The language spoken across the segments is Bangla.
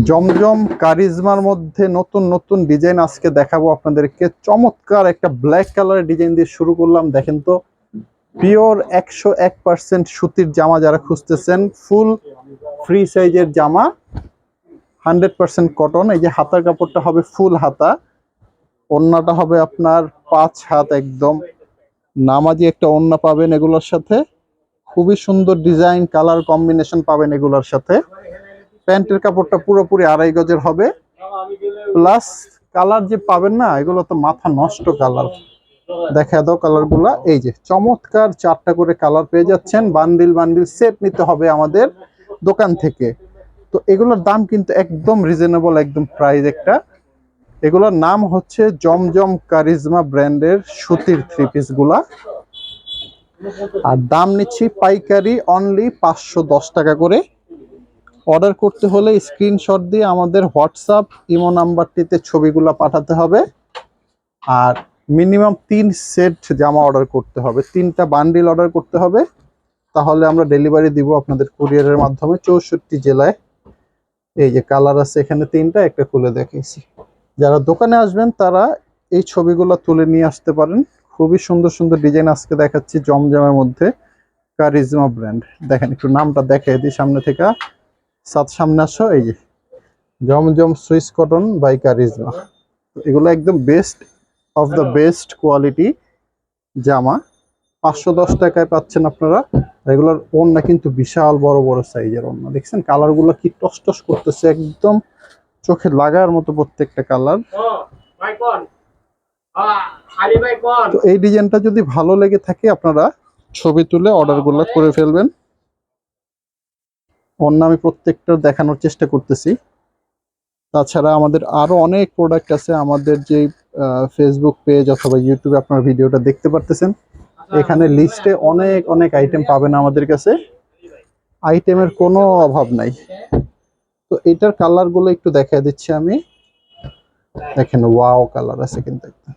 জমজম কারিজমার মধ্যে নতুন নতুন ডিজাইন আজকে দেখাবো আপনাদেরকে। চমৎকার একটা ব্ল্যাক কালারের ডিজাইন দিয়ে শুরু করলাম। দেখেন তো, পিওর 101% সুতির জামা যারা খুঁজতেছেন, ফুল ফ্রি সাইজের জামা, 100% কটন। এই যে হাতার কাপড়টা হবে ফুল হাতা, ওড়নাটা হবে আপনার 5 হাত, একদম নামাজি একটা ওড়না পাবেন এগুলোর সাথে। খুবই সুন্দর ডিজাইন, কালার কম্বিনেশন পাবেন এগুলোর সাথে। প্যান্টের কাপড়টা পুরোপুরি 2.5 গজের হবে, প্লাস কালার যে পাবেন না, এগুলো তো মাথা নষ্ট কালার। দেখা দাও কালার গুলা, এই যে চমৎকার 4টা করে কালার পেয়ে যাচ্ছেন। বান্ডিল বান্ডিল সেট নিতে হবে আমাদের দোকান থেকে। তো এগুলোর দাম কিন্তু একদম রিজনেবল, একদম প্রাইস একটা। এগুলোর নাম হচ্ছে জমজম কারিজমা ব্র্যান্ডের সুতির 3 পিস গুলা। আর দাম নিচ্ছি পাইকারি অনলি 510 টাকা করে। অর্ডার করতে হলে স্ক্রিনশট দিয়ে আমাদের হোয়াটসঅ্যাপ ইমো নাম্বারটিতে ছবিগুলো পাঠাতে হবে। আর মিনিমাম 3 সেট জামা অর্ডার করতে হবে, 3টা বান্ডিল অর্ডার করতে হবে। তাহলে আমরা ডেলিভারি দিব আপনাদের কুরিয়ারের মাধ্যমে 64 জেলায়। এই যে কালার আছে এখানে 3টা, একটা খুলে দেখিয়েছি। যারা দোকানে আসবেন তারা এই ছবিগুলো তুলে নিয়ে আসতে পারেন। খুবই সুন্দর সুন্দর ডিজাইন আজকে দেখাচ্ছি জমজমের মধ্যে, কারিজমা ব্র্যান্ড। দেখেন একটু নামটা দেখাই দিই সামনে থেকে। সামনে আসো, এই যে জমজম সুইস কটন বাই কারিজমা। এগুলো একদম best of the best quality জামা। 510 টাকায় পাচ্ছেন আপনারা। এগুলোর ওড়না কিন্তু বিশাল বড় বড় সাইজের ওড়না, দেখছেন কালার গুলো কি টস টস করতেছে, একদম চোখে লাগার মতো প্রত্যেকটা কালার। তো এই ডিজাইনটা যদি ভালো লেগে থাকে আপনারা ছবি তুলে অর্ডার গুলো করে ফেলবেন। ওড়না আমি প্রত্যেকটা দেখানোর চেষ্টা করতেছি। তাছাড়া আমাদের আরো অনেক প্রোডাক্ট আছে। আমাদের যে ফেসবুক পেজ অথবা ইউটিউবে আপনারা ভিডিওটা দেখতে পারতেছেন, এখানে লিস্টে অনেক অনেক আইটেম পাবেন আমাদের কাছে। আইটেমের কোনো অভাব নাই। তো এটার কালার গুলো একটু দেখাই দিচ্ছি আমি। দেখেন ওয়াও কালার আছে কিন্তু একটা।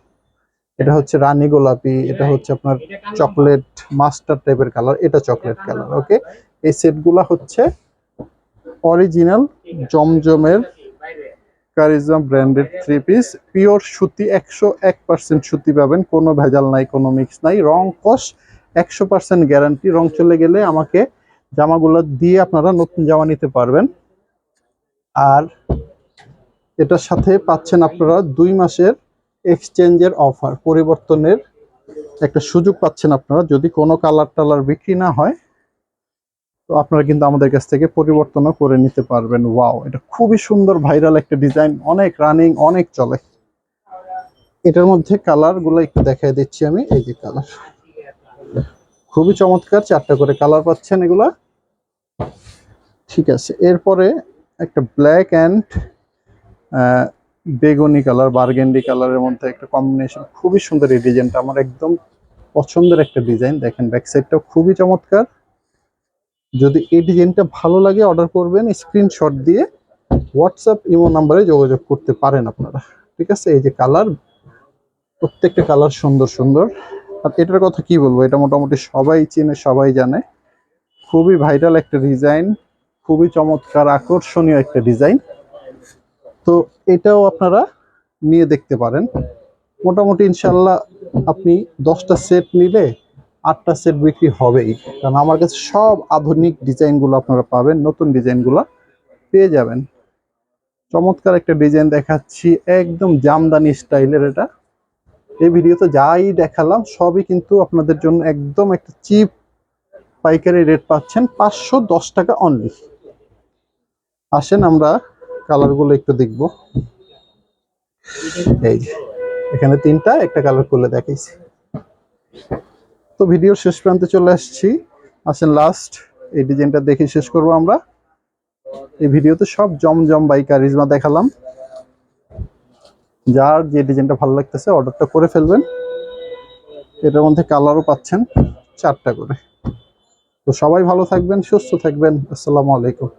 এটা হচ্ছে রানী গোলাপি, এটা হচ্ছে আপনার চকলেট মাস্টার টাইপের কালার, এটা চকলেট কালার। ওকে, এই সেটগুলা হচ্ছে অরিজিনাল জমজমের কারিজমা ব্র্যান্ডেড 3 পিস, পিওর সুতি, 101% সুতি পাবেন, কোনো ভেজাল নাই, কোনো মিক্স নাই। রং কস 100% গ্যারান্টি। রং চলে গেলে আমাকে জামাগুলো দিয়ে আপনারা নতুন জামা নিতে পারবেন। আর এটার সাথে পাচ্ছেন আপনারা 2 মাসের এক্সচেঞ্জের অফার, পরিবর্তনের একটা সুযোগ পাচ্ছেন আপনারা। যদি কোনো কালার টালার বিক্রি না হয়, তো আপনারা কিন্তু আমাদের কাছ থেকে পরিবর্তনও করে নিতে পারবেন। ওয়াও, এটা খুবই সুন্দর ভাইরাল একটা ডিজাইন, অনেক রানিং, অনেক চলে। এটার মধ্যে কালার গুলো একটু দেখাই দিচ্ছি আমি। এই যে কালার খুবই চমৎকার, 4টা করে কালার পাচ্ছেন এগুলা। ঠিক আছে, এরপরে একটা ব্ল্যাক অ্যান্ড বেগুনি কালার, বার্গেন্ডি কালারের মধ্যে একটা কম্বিনেশন। খুবই সুন্দর এই ডিজাইনটা, আমার একদম পছন্দের একটা ডিজাইন। দেখেন ব্যাক সাইডটা খুবই চমৎকার। যদি এই ডিজাইনটা ভালো লাগে অর্ডার করবেন, স্ক্রিনশট দিয়ে হোয়াটসঅ্যাপ ইমো নাম্বারে যোগাযোগ করতে পারেন আপনারা। ঠিক আছে, এই যে কালার, প্রত্যেকটা কালার সুন্দর সুন্দর। আর এটার কথা কি বলবো, এটা মোটামুটি সবাই চেনে, সবাই জানে। খুবই ভাইরাল একটা ডিজাইন, খুবই চমৎকার আকর্ষণীয় একটা ডিজাইন। তো এটাও আপনারা নিয়ে দেখতে পারেন। মোটামুটি ইনশাল্লাহ আপনি 10টা সেট নিলে 8টা সেট বিক্রি হবেই, কারণ আমার কাছে সব আধুনিক ডিজাইনগুলো আপনারা পাবেন, নতুন ডিজাইনগুলো পেয়ে যাবেন। চমৎকার একটা ডিজাইন দেখাচ্ছি, একদম জামদানি স্টাইলের। এটা এই ভিডিওতে যাই দেখালাম সবই কিন্তু আপনাদের জন্য একদম একটা চিপ পাইকারি রেট পাচ্ছেন, 510 টাকা অনলি। আসেন আমরা কালারগুলো একটু দেখব। এই যে এখানে 3টা, একটা কালার করলে দেখাইছি। তো ভিডিওর শেষ প্রান্তে চলে আসছি। আসেন লাস্ট এই ডিজাইনটা দেখে শেষ করব আমরা। এই ভিডিওতে সব জমজম বাই কারিজমা দেখালাম। যার যে ডিজাইনটা ভালো লাগতেছে অর্ডারটা করে ফেলবেন। এটার মধ্যে কালারও পাচ্ছেন 4টা করে। তো সবাই ভালো থাকবেন, সুস্থ থাকবেন। আসসালামু আলাইকুম।